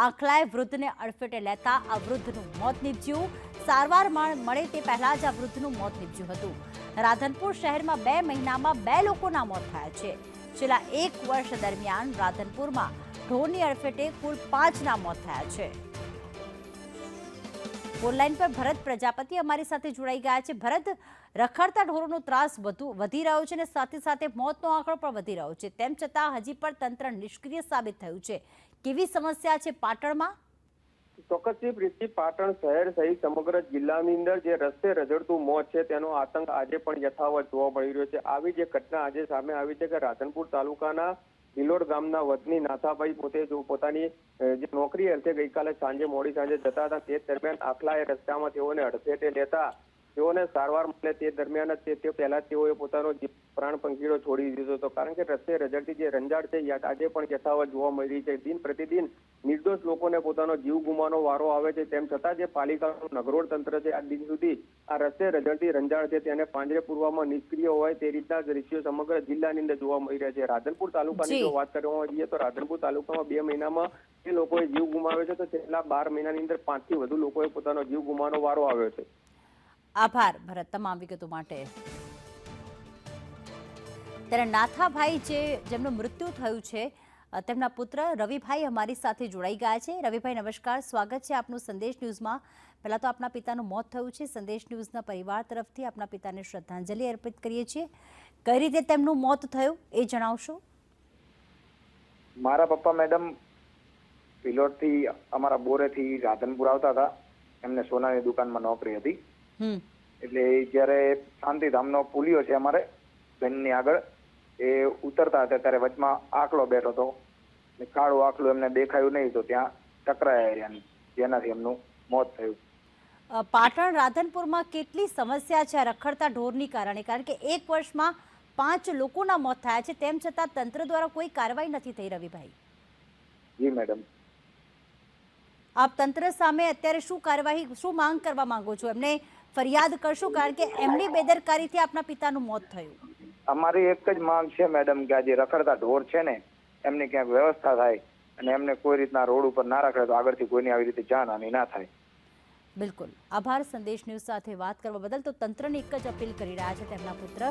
આખલાએ વૃદ્ધને અડફેટે લેતા આ વૃદ્ધનું મોત નીપજ્યું। સારવાર મળે તે પહેલા જ આ વૃદ્ધનું મોત નીપજ્યું હતું। રાધનપુર શહેરમાં 2 મહિનામાં 2 લોકોના મોત થયા છે। છેલ્લા 1 વર્ષ દરમિયાન રાધનપુરમાં ઢોરની અડફેટે કુલ 5ના મોત થયા છે। ફોનલાઈન પર ભરત પ્રજાપતિ અમારી સાથે જોડાઈ ગયા છે। ભરત, રખડતા ઢોરોનો ત્રાસ વધી રહ્યો છે અને સાથે સાથે મોતનો આંકડો પણ વધી રહ્યો છે, તેમ છતાં હજી પણ તંત્ર નિષ્ક્રિય સાબિત થયું છે। કેવી સમસ્યા છે પાટણમાં? ચોક્કસથી પ્રીતિ, પાટણ શહેર સહિત સમગ્ર જિલ્લાની અંદર જે રસ્તે રઝળતું મોત છે તેનો આતંક આજે પણ યથાવત જોવા મળી રહ્યો છે। આવી જે ઘટના આજે સામે આવી છે કે રાધનપુર તાલુકાના ભિલોડ ગામના વતની નાથાભાઈ પોતે જો પોતાની જે નોકરી અર્થે ગઈકાલે મોડી સાંજે જતા હતા તે દરમિયાન આખલાએ રસ્તામાં તેઓને અડફેટે લેતા તેઓને સારવાર મળે તે દરમિયાન જ તે પહેલા તેઓએ પોતાનો પ્રાણ પંખીડો છોડી દીધો હતો। કારણ કે રસ્તે રઝળતી જે રંજાડ છે આજે પણ યથાવત જોવા મળી રહી છે। દિન પ્રતિદિન નિર્દોષ લોકોને પોતાનો જીવ ગુમાવવાનો વારો આવે છે, તેમ છતાં જે પાલિકાનું નગરોડ તંત્ર છે આ દિન સુધી આ રસ્તે રઝળતી રંજાડ છે તેને પાંજરે પૂરવામાં નિષ્ક્રિય હોય તે રીતના દ્રશ્યો સમગ્ર જિલ્લાની અંદર જોવા મળી રહ્યા છે। રાધનપુર તાલુકાની જો વાત કરવામાં જઈએ તો રાધનપુર તાલુકામાં 2 મહિનામાં જે લોકોએ જીવ ગુમાવ્યો છે તો છેલ્લા 12 મહિનાની અંદર 5થી વધુ લોકોએ પોતાનો જીવ ગુમાવવાનો વારો આવ્યો છે। આભાર ભરત તમામ વિગતો માટે। ત્યારે નાથાભાઈ જેમનું મૃત્યુ થયું છે તેમના પુત્ર રવિભાઈ અમારી સાથે જોડાઈ ગયા છે। રવિભાઈ નમસ્કાર, સ્વાગત છે આપનું સંદેશ ન્યૂઝમાં। પહેલા તો આપના પિતાનું મોત થયું છે, સંદેશ ન્યૂઝના પરિવાર તરફથી આપના પિતાને શ્રદ્ધાંજલિ અર્પિત કરીએ છીએ। કઈ રીતે તેમનું મોત થયું એ જણાવશો? મારા પપ્પા મેડમ ભિલોડથી અમારા બોરેથી રાધનપુર આવતા હતા, એમને સોનાની દુકાનમાં નોકરી હતી। એટલે જયારે શાંતિધામનો પુલિયો છે અમારે ઘરની આગળ, એ ઉતરતા હતા ત્યારે વચમાં આખલો બેઠો હતો, કાળું આખલું એમને દેખાયું નહીં તો ત્યાં ટકરાયા, જેનાથી એમનું મોત થયું। પાટણ રાધનપુરમાં કેટલી સમસ્યા છે રખડતા ઢોરની કારણે? કારણ કે 1 વર્ષમાં 5 લોકોના મોત થયા છે, તેમ છતાં તંત્ર દ્વારા કોઈ કાર્યવાહી નથી થઈ। રવિભાઈ જી મેડમ, આપ તંત્ર સામે અત્યારે શું કાર્યવાહી, શું માંગ કરવા માંગો છો? એમને ફરિયાદ કરશો? કારણ કે એમની બેદરકારીથી આપના પિતાનું મોત થયું। અમારી એક જ માંગ છે મેડમ કે આ જે રખડતા ઢોર છે ને એમની ક્યાંક વ્યવસ્થા થાય અને એમને કોઈ રીતના રોડ ઉપર ના રખડે તો આગળથી કોઈની આવી રીતે જાનહાનિ ના થાય। બિલકુલ, આભાર સંદેશ ન્યૂઝ સાથે વાત કરવા બદલ। તો તંત્રને એક જ અપીલ કરી રહ્યા છે તેમના પુત્ર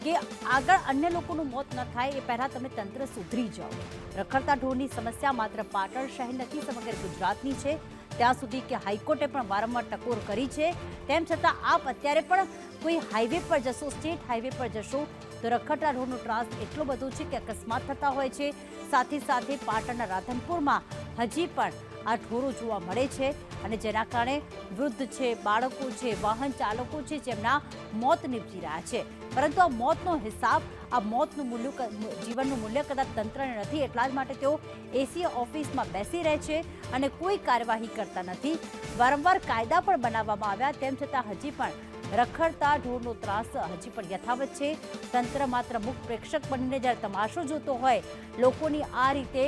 કે આગળ અન્ય લોકોનું મોત ન થાય એ પહેલા તમે તંત્ર સુધરી જાઓ। રખડતા ઢોરની સમસ્યા માત્ર પાટણ શહેર નથી, સમગ્ર ગુજરાતની છે। ત્યાં સુધી કે હાઈકોર્ટે પણ વારંવાર ટકોર કરી છે, તેમ છતાં આપ અત્યારે પણ કોઈ હાઈવે પર જશો, સ્ટેટ હાઈવે પર જશો તો રખડતા ઢોરનો ત્રાસ એટલો બધો છે કે અકસ્માત થતા હોય છે। સાથે સાથે પાટણના રાધનપુરમાં હજી પણ આ ઢોરો જોવા મળે છે અને જેના કારણે વૃદ્ધ છે, બાળકો છે, વાહન ચાલકો છે જેમના મોત નીપજી રહ્યા છે। પરંતુ આ મોતનો હિસાબ, આ મોતનું મૂલ્ય, જીવનનું મૂલ્ય કદાચ તંત્રને નથી, એટલા જ માટે તેઓ એસી ઓફિસમાં બેસી રહે છે અને કોઈ કાર્યવાહી કરતા નથી। વારંવાર કાયદા પણ બનાવવામાં આવ્યા, તેમ છતાં હજી પણ રખડતા ઢોરનો ત્રાસ હજી પણ યથાવત છે। તંત્ર માત્ર મુખ પ્રેક્ષક બનીને જ્યારે તમાશો જોતો હોય, લોકોની આ રીતે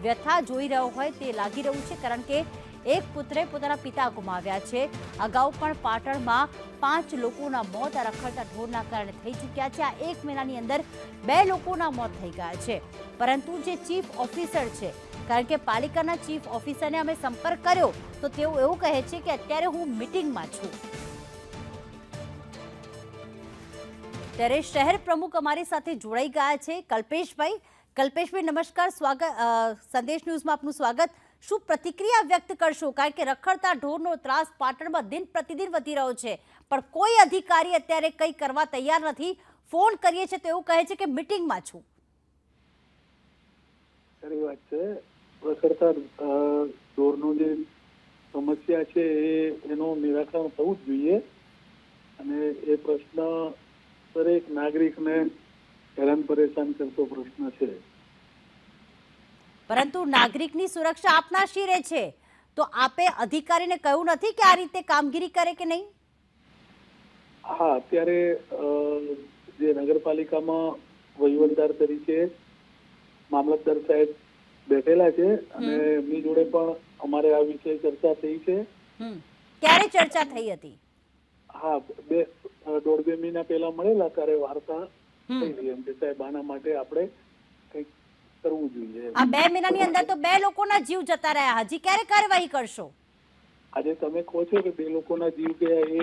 વ્યથા જોઈ રહ્યો હોય તે લાગી રહ્યું છે, કારણ કે એક પુત્રે પોતાના પિતા ગુમાવ્યા છે। અગાઉ પણ પાટણમાં 5 લોકોના મોત આ રખડતા ઢોરના કારણે થઈ ચૂક્યા છે। આ 1 મહિનાની અંદર 2 લોકોના મોત થઈ ગયા છે। પરંતુ જે ચીફ ઓફિસર છે, કારણ કે પાલિકાના ચીફ ઓફિસરને અમે સંપર્ક કર્યો તો તેઓ એવું કહે છે કે અત્યારે હું મીટિંગમાં છું। ત્યારે શહેર પ્રમુખ અમારી સાથે જોડાઈ ગયા છે કલ્પેશભાઈ। કલ્પેશભાઈ નમસ્કાર, સ્વાગત સંદેશ ન્યૂઝમાં આપનું સ્વાગત। શું પ્રતિક્રિયા વ્યક્ત કરશો? કારણ કે રખડતા ઢોરનો ત્રાસ પાટણમાં દિન પ્રતિદિન વધી રહ્યો છે, પણ કોઈ અધિકારી અત્યારે કંઈ કરવા તૈયાર નથી। ફોન કરીએ છીએ તો એવું કહે છે કે મીટિંગમાં છું। ખરી વાત છે, રખડતા ઢોરનો જે સમસ્યા છે એનું નિરાકરણ થવું જ જોઈએ અને એ પ્રશ્ન દરેક નાગરિકને હેરાન પરેશાન કરતો પ્રશ્ન છે। પરંતુ નાગરિકની સુરક્ષા આપના શિરે છે, તો આપે અધિકારીને કહ્યું નથી કે આ રીતે કામગીરી કરે કે નહીં? હા, અત્યારે જે નગરપાલિકામાં વહીવટદાર તરીકે મામલતદાર સાહેબ બેઠેલા છે અને એમની જોડે પણ અમારે આ વિશે ચર્ચા થઈ છે। ક્યારે ચર્ચા થઈ હતી? હા, 1.5-2 મહિના પહેલા મળેલા ત્યારે વાર્તા થઈ હતી એમ કે સાહેબ આના માટે આપણે કંઈક કરવું જોઈએ. આ 2 મહિનાની અંદર તો 2 લોકોના જીવ જતા રહ્યા, હજી ક્યારે કાર્યવાહી કરશો? આજે તમે કહો છો કે 2 લોકોના જીવ ગયા, એ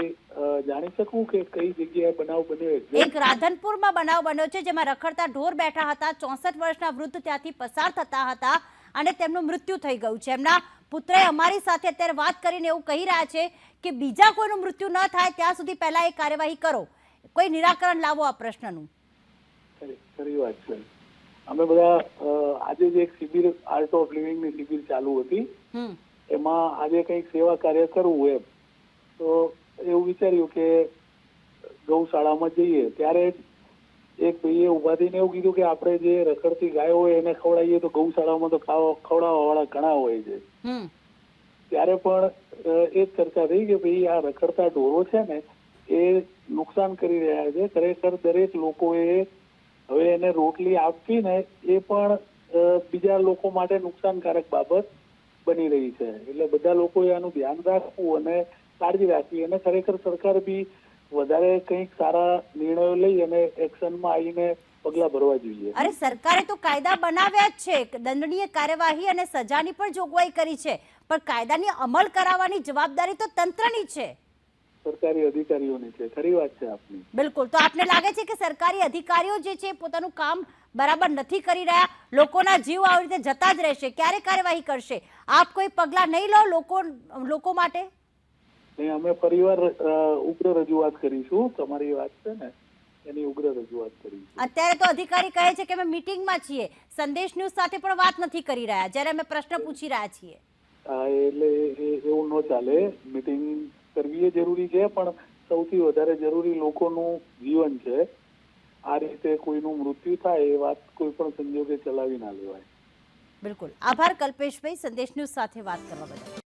જાણી શકું કે કઈ જગ્યાએ બનાવ બન્યો? એક રાધનપુરમાં બનાવ બન્યો છે જેમાં રખડતા ઢોર બેઠા હતા, 64 વર્ષના વૃદ્ધ ત્યાંથી પસાર થતા હતા અને તેમનું મૃત્યુ થઈ ગયું છે. એમના પુત્રએ અમારી સાથે અત્યારે વાત કરીને એવું કહી રહ્યા છે કે બીજા કોઈનું મૃત્યુ ન થાય ત્યાં સુધી પહેલા એ કાર્યવાહી કરો, કોઈ નિરાકરણ લાવો આ પ્રશ્નનું. ખરી વાત છે. અમે બધા આજે જે એક શિબિર આર્ટ ઓફ લિવિંગની શિબિર ચાલુ હતી, એમાં આજે કંઈક સેવા કાર્ય કરવું એમ તો એવું વિચાર્યું કે ગૌશાળામાં જઈએ. ત્યારે એક ભાઈએ ઉભા થઈને એવું કીધું કે આપણે જે રખડતી ગાયો હોય એને ખવડાવીએ તો ગૌશાળામાં તો ખવડાવવા વાળા ઘણા હોય છે. ત્યારે પણ એ જ ચર્ચા થઈ કે ભાઈ આ રખડતા ઢોરો છે ને એ નુકસાન કરી રહ્યા છે. ખરેખર દરેક લોકોએ હવે એને રોટલી આપવી ને એ પણ બીજા લોકો માટે નુકસાનકારક બાબત બની રહી છે. એટલે બધા લોકોએ આનું ધ્યાન રાખવું અને કાળજી રાખવી, અને ખરેખર સરકાર બી વધારે કંઈક સારા નિર્ણયો લઈ અને એક્શનમાં આવીને પગલાં ભરવા જોઈએ. અરે સરકારે તો કાયદા બનાવ્યા જ છે, દંડનીય કાર્યવાહી અને સજાની પણ જોગવાઈ કરી છે, પણ કાયદાની અમલ કરાવવાની જવાબદારી તો તંત્રની છે, સરકારી અધિકારીઓની છે. ખરી વાત છે આપની. બિલકુલ. તો આપને લાગે છે કે સરકારી અધિકારીઓ જે છે પોતાનું કામ બરાબર નથી કરી રહ્યા, લોકોના જીવ આવી રીતે જતા જ રહેશે, ક્યારે કાર્યવાહી કરશે? આપ કોઈ પગલાં નહીં લો લોકો માટે? નહીં, અમે ફરીવાર ઉગ્ર રજૂઆત કરીશું. તમારી વાત છે ને એની ઉગ્ર રજૂઆત કરીશું. અત્યારે તો અધિકારી કહે છે કે અમે મીટિંગમાં છીએ, સંદેશ ન્યૂઝ સાથે પણ વાત નથી કરી રહ્યા જ્યારે અમે પ્રશ્ન પૂછી રહ્યા છીએ. એટલે એવું ન ચાલે. મીટિંગ કરવી એ જરૂરી છે, પણ સૌથી વધારે જરૂરી લોકોનું જીવન છે. આ રીતે કોઈનું મૃત્યુ થાય એ વાત કોઈ પણ સંજોગે ચલાવી ના લેવાય. બિલકુલ. આભાર કલ્પેશભાઈ, સંદેશ ન્યૂઝ સાથે વાત કરવા બદલ.